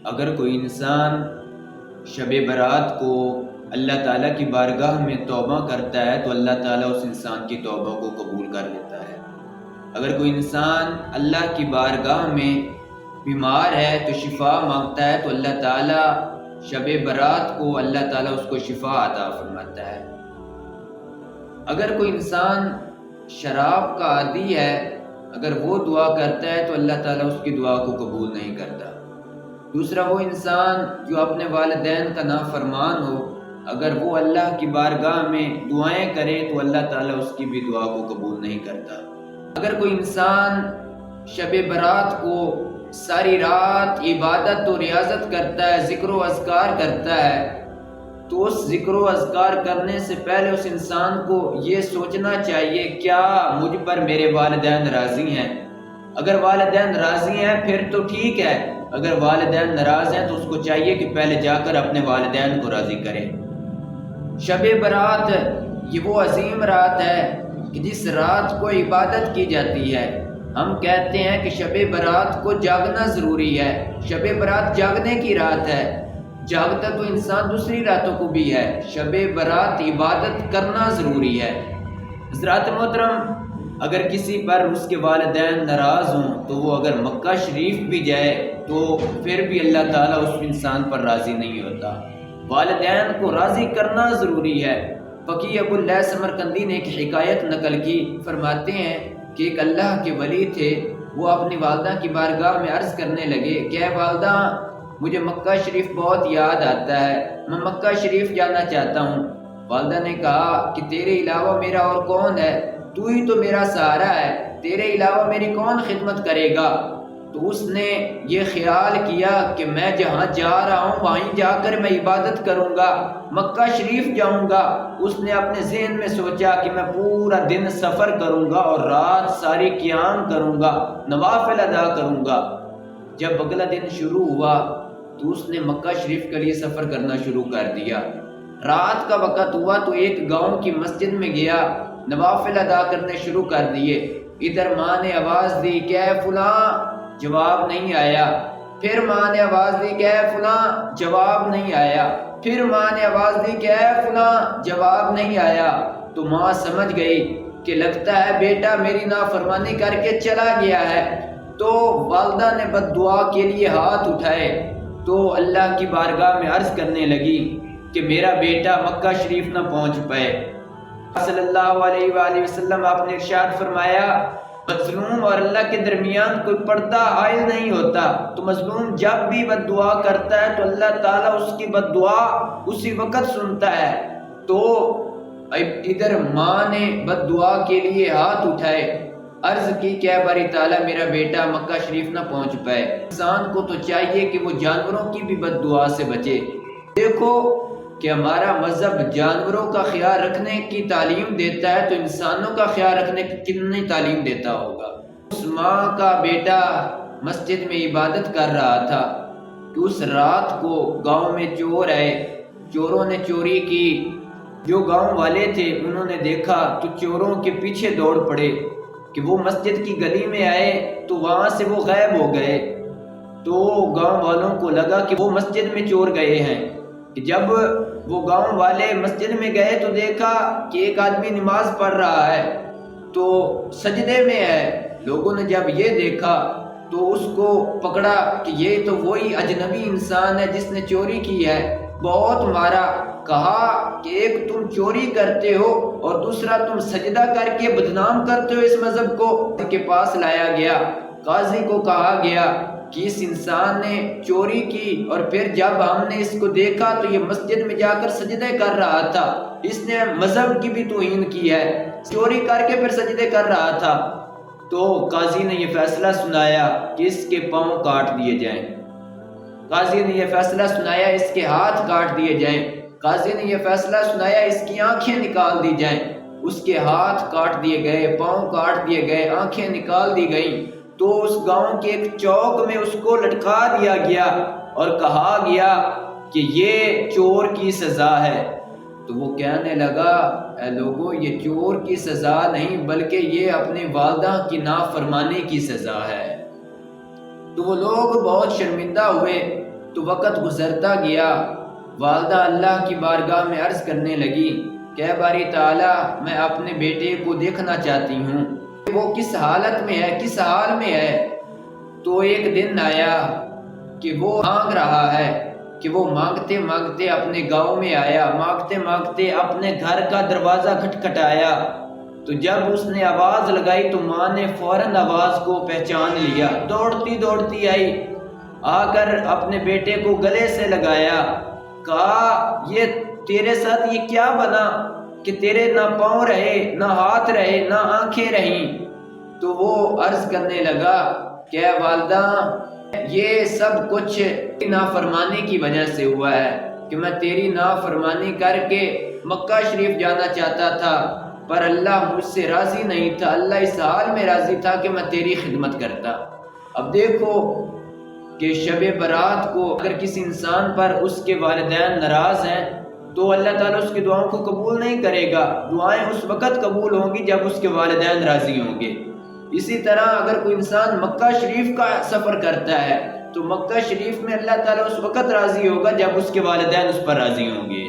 اگر کوئی انسان شب برات کو اللہ تعالیٰ کی بارگاہ میں توبہ کرتا ہے تو اللہ تعالیٰ اس انسان کی توبہ کو قبول کر لیتا ہے۔ اگر کوئی انسان اللہ کی بارگاہ میں بیمار ہے تو شفا مانگتا ہے تو اللہ تعالیٰ شب برات کو اللہ تعالیٰ اس کو شفا عطا فرماتا ہے۔ اگر کوئی انسان شراب کا عادی ہے، اگر وہ دعا کرتا ہے تو اللہ تعالیٰ اس کی دعا کو قبول نہیں کرتا۔ دوسرا، وہ انسان جو اپنے والدین کا نافرمان ہو، اگر وہ اللہ کی بارگاہ میں دعائیں کرے تو اللہ تعالیٰ اس کی بھی دعا کو قبول نہیں کرتا۔ اگر کوئی انسان شب برات کو ساری رات عبادت و ریاضت کرتا ہے، ذکر و اذکار کرتا ہے، تو اس ذکر و اذکار کرنے سے پہلے اس انسان کو یہ سوچنا چاہیے کیا مجھ پر میرے والدین راضی ہیں۔ اگر والدین راضی ہیں پھر تو ٹھیک ہے، اگر والدین ناراض ہیں تو اس کو چاہیے کہ پہلے جا کر اپنے والدین کو راضی کرے۔ شب برات یہ وہ عظیم رات ہے کہ جس رات کو عبادت کی جاتی ہے۔ ہم کہتے ہیں کہ شب برات کو جاگنا ضروری ہے، شب برات جاگنے کی رات ہے، جاگتا تو انسان دوسری راتوں کو بھی ہے، شب برات عبادت کرنا ضروری ہے۔ حضرات محترم، اگر کسی پر اس کے والدین ناراض ہوں تو وہ اگر مکہ شریف بھی جائے تو پھر بھی اللہ تعالیٰ اس انسان پر راضی نہیں ہوتا۔ والدین کو راضی کرنا ضروری ہے۔ فقیہ ابو اللہ سمرقندی نے ایک حکایت نقل کی، فرماتے ہیں کہ ایک اللہ کے ولی تھے، وہ اپنی والدہ کی بارگاہ میں عرض کرنے لگے کہ اے والدہ، مجھے مکہ شریف بہت یاد آتا ہے، میں مکہ شریف جانا چاہتا ہوں۔ والدہ نے کہا کہ تیرے علاوہ میرا اور کون ہے، تو ہی تو میرا سہارا ہے، تیرے علاوہ میری کون خدمت کرے گا؟ تو اس نے یہ خیال کیا کہ میں جہاں جا رہا ہوں وہیں جا کر میں عبادت کروں گا، مکہ شریف جاؤں گا۔ اس نے اپنے ذہن میں سوچا کہ میں پورا دن سفر کروں گا اور رات ساری قیام کروں گا، نوافل ادا کروں گا۔ جب اگلا دن شروع ہوا تو اس نے مکہ شریف کے لیے سفر کرنا شروع کر دیا۔ رات کا وقت ہوا تو ایک گاؤں کی مسجد میں گیا، نوافل ادا کرنے شروع کر دیے۔ ادھر ماں نے آواز دی کہ اے فلاں، جواب نہیں آیا۔ پھر ماں نے آواز دی کہ اے فلاں، جواب نہیں آیا۔ پھر ماں نے آواز دی کہ اے فلاں، جواب نہیں آیا۔ تو ماں سمجھ گئی کہ لگتا ہے بیٹا میری نافرمانی کر کے چلا گیا ہے۔ تو والدہ نے بد دعا کے لیے ہاتھ اٹھائے تو اللہ کی بارگاہ میں عرض کرنے لگی کہ میرا بیٹا مکہ شریف نہ پہنچ پائے۔ صلی اللہ علیہ وآلہ وسلم آپ نے ارشاد فرمایا، مظلوم اور اللہ کے درمیان کوئی پردہ حائل نہیں ہوتا، تو مظلوم جب بھی بد دعا کرتا ہے تو اللہ تعالیٰ اس کی بد دعا اسی وقت سنتا ہے۔ تو ادھر ماں نے بد دعا کے لیے ہاتھ اٹھائے، عرض کی کہ اے باری تعالیٰ میرا بیٹا مکہ شریف نہ پہنچ پائے۔ انسان کو تو چاہیے کہ وہ جانوروں کی بھی بد دعا سے بچے۔ دیکھو کہ ہمارا مذہب جانوروں کا خیال رکھنے کی تعلیم دیتا ہے تو انسانوں کا خیال رکھنے کی کتنی تعلیم دیتا ہوگا۔ اس ماں کا بیٹا مسجد میں عبادت کر رہا تھا کہ اس رات کو گاؤں میں چور آئے، چوروں نے چوری کی۔ جو گاؤں والے تھے انہوں نے دیکھا تو چوروں کے پیچھے دوڑ پڑے کہ وہ مسجد کی گلی میں آئے تو وہاں سے وہ غائب ہو گئے۔ تو گاؤں والوں کو لگا کہ وہ مسجد میں چور گئے ہیں۔ کہ جب وہ گاؤں والے مسجد میں گئے تو دیکھا کہ ایک آدمی نماز پڑھ رہا ہے تو سجدے میں ہے۔ لوگوں نے جب یہ دیکھا تو اس کو پکڑا کہ یہ تو وہی اجنبی انسان ہے جس نے چوری کی ہے، بہت مارا، کہا کہ ایک تم چوری کرتے ہو اور دوسرا تم سجدہ کر کے بدنام کرتے ہو اس مذہب کو۔ کے پاس لایا گیا، قاضی کو کہا گیا کہ اس انسان نے چوری کی اور پھر جب ہم نے اس کو دیکھا تو یہ مسجد میں جا کر سجدے کر رہا تھا، اس نے مذہب کی بھی توہین کی ہے، چوری کر کے پھر سجدے کر رہا تھا۔ تو قاضی نے یہ فیصلہ سنایا کہ اس کے پاؤں کاٹ دیے جائیں۔ قاضی نے یہ فیصلہ سنایا اس کے ہاتھ کاٹ دیے جائیں۔ قاضی نے یہ فیصلہ سنایا اس کی آنکھیں نکال دی جائیں۔ اس کے ہاتھ کاٹ دیے گئے، پاؤں کاٹ دیے گئے، آنکھیں نکال دی گئیں۔ تو اس گاؤں کے ایک چوک میں اس کو لٹکا دیا گیا اور کہا گیا کہ یہ چور کی سزا ہے۔ تو وہ کہنے لگا اے لوگو یہ چور کی سزا نہیں بلکہ یہ اپنی والدہ کی نافرمانی کی سزا ہے۔ تو وہ لوگ بہت شرمندہ ہوئے۔ تو وقت گزرتا گیا، والدہ اللہ کی بارگاہ میں عرض کرنے لگی کہ اے باری تعالیٰ میں اپنے بیٹے کو دیکھنا چاہتی ہوں، وہ کس حالت میں ہے، کس حال میں ہے۔ تو ایک دن آیا کہ وہ مانگ رہا ہے، کہ وہ مانگتے مانگتے اپنے گاؤں میں آیا، مانگتے مانگتے اپنے گھر کا دروازہ کھٹکھٹایا۔ تو جب اس نے آواز لگائی تو ماں نے فوراً آواز کو پہچان لیا، دوڑتی دوڑتی آئی، آ کر اپنے بیٹے کو گلے سے لگایا، کہا یہ تیرے ساتھ یہ کیا بنا کہ تیرے نہ پاؤں رہے، نہ ہاتھ رہے، نہ آنکھیں رہیں۔ تو وہ عرض کرنے لگا کہ اے والدہ یہ سب کچھ نافرمانی کی وجہ سے ہوا ہے، کہ میں تیری نافرمانی کر کے مکہ شریف جانا چاہتا تھا، پر اللہ مجھ سے راضی نہیں تھا، اللہ اس حال میں راضی تھا کہ میں تیری خدمت کرتا۔ اب دیکھو کہ شب برات کو اگر کسی انسان پر اس کے والدین ناراض ہیں تو اللہ تعالیٰ اس کی دعاؤں کو قبول نہیں کرے گا۔ دعائیں اس وقت قبول ہوں گی جب اس کے والدین راضی ہوں گے۔ اسی طرح اگر کوئی انسان مکہ شریف کا سفر کرتا ہے تو مکہ شریف میں اللہ تعالیٰ اس وقت راضی ہوگا جب اس کے والدین اس پر راضی ہوں گے۔